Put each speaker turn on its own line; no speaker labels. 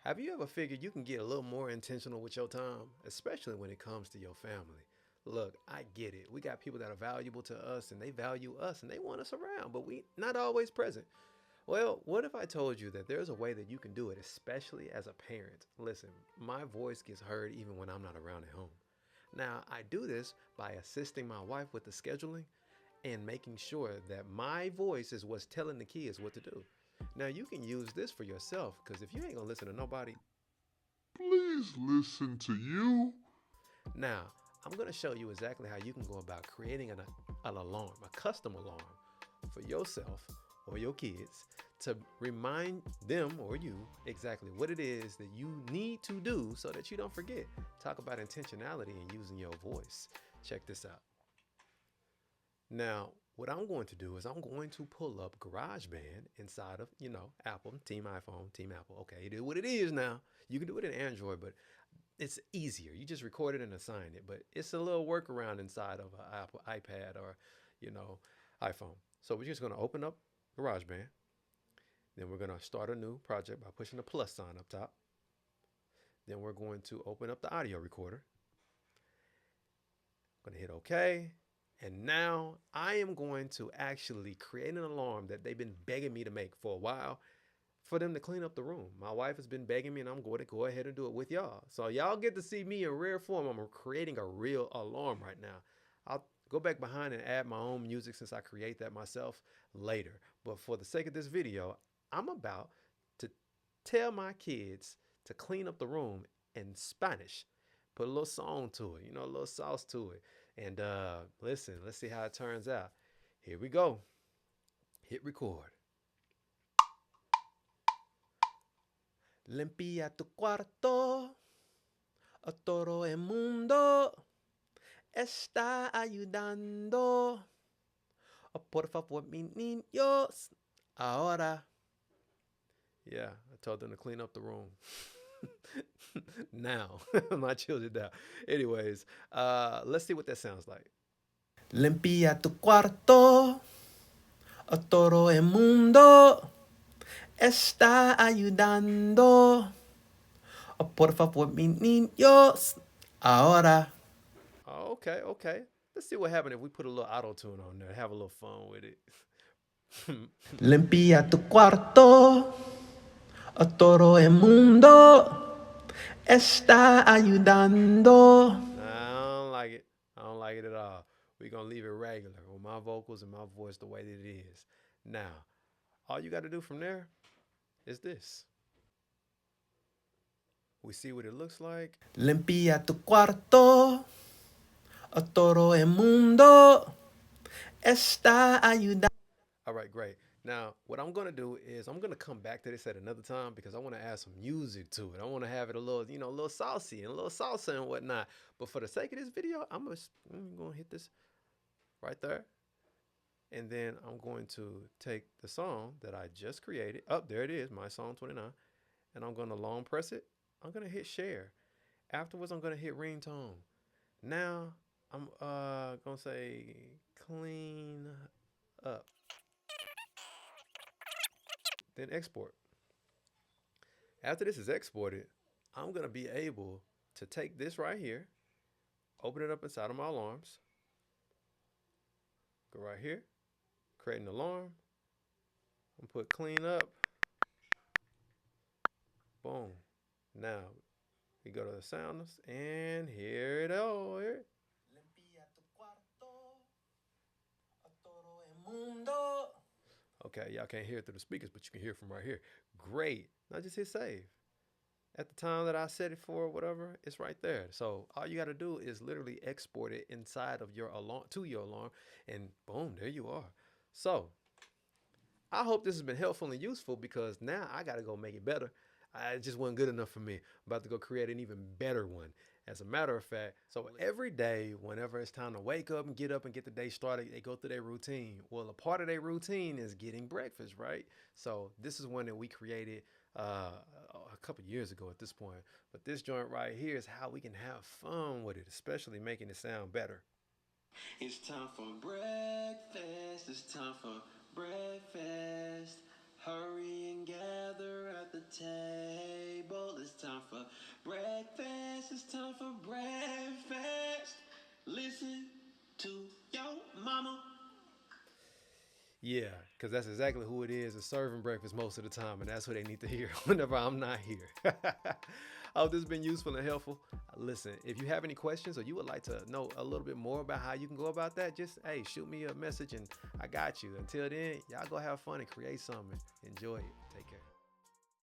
Have you ever figured you can get a little more intentional with your time, especially when it comes to your family? Look, I get it. We got people that are valuable to us and they value us and they want us around, but we not always present. Well, what if I told you that there's a way that you can do it, especially as a parent? Listen, my voice gets heard even when I'm not around at home. Now, I do this by assisting my wife with the scheduling and making sure that my voice is what's telling the kids what to do. Now, you can use this for yourself because if you ain't gonna listen to nobody,
Please listen to you.
now I'm gonna show you exactly how you can go about creating an alarm, a custom alarm for yourself or your kids to remind them or you exactly what it is that you need to do so that you don't forget. Talk about intentionality and using your voice. Check this out. Now, what I'm going to do is I'm going to pull up GarageBand inside of, Apple, Team iPhone, Team Apple. Okay, it is what it is now. You can do it in Android, but it's easier. You just record it and assign it. But it's a little workaround inside of an Apple iPad or, you know, iPhone. So we're just going to open up GarageBand. Then we're going to start a new project by pushing the plus sign up top. Then we're going to open up the audio recorder. I'm going to hit OK. And now I am going to actually create an alarm that they've been begging me to make for a while for them to clean up the room. My wife has been begging me, and I'm going to go ahead and do it with y'all. So y'all get to see me in rare form. I'm creating a real alarm right now. I'll go back behind and add my own music since I create that myself later. But for the sake of this video, I'm about to tell my kids to clean up the room in Spanish. Put a little song to it, a little sauce to it. And listen, let's see how it turns out. Here we go. Hit record. Limpia tu cuarto, a todo el mundo está ayudando. Oh, por favor, mis niños, ahora. Yeah, I told them to clean up the room. Now, my children now. Anyways, let's see what that sounds like. Limpia tu cuarto, a todo el mundo está ayudando. Oh, por favor, mis niños, ahora. Oh, okay, okay. Let's see what happens if we put a little auto tune on there. Have a little fun with it. Limpia tu cuarto, a todo el mundo está ayudando. Nah, I don't like it. I don't like it at all. We're going to leave it regular with my vocals and my voice the way that it is. Now, all you got to do from there is this. We see what it looks like. Limpia tu cuarto, a todo el mundo está ayudando. All right, great. Now, what I'm gonna do is I'm gonna come back to this at another time because I want to add some music to it. I want to have it a little, a little saucy and a little salsa and whatnot. But for the sake of this video, I'm gonna hit this right there, and then I'm going to take the song that I just created. Oh, there it is, my song 29, and I'm gonna long press it. I'm gonna hit share. Afterwards, I'm gonna hit ringtone. Now I'm gonna say clean up, then export. After this is exported, I'm gonna be able to take this right here, open it up inside of my alarms, go right here, create an alarm, and put clean up, boom. Now we go to the sounds and hear it all. Hear it. Okay, y'all can't hear it through the speakers, but you can hear it from right here. Great. Now just hit save. At the time that I set it for, whatever, it's right there. So all you got to do is literally export it inside of your alarm to your alarm, and boom, there you are. So I hope this has been helpful and useful because now I got to go make it better. It just wasn't good enough for me. I'm about to go create an even better one. As a matter of fact, so every day, whenever it's time to wake up and get the day started, they go through their routine. Well, a part of their routine is getting breakfast, right? So this is one that we created a couple years ago at this point. But this joint right here is how we can have fun with it, especially making it sound better. It's time for breakfast. It's time for breakfast. Hurry and gather at the table. Yeah, because that's exactly who it is serving breakfast most of the time, and that's what they need to hear whenever I'm not here. I hope this has been useful and helpful. Listen, if you have any questions or you would like to know a little bit more about how you can go about that, just hey, shoot me a message and I got you. Until then, y'all go have fun and create something. Enjoy it.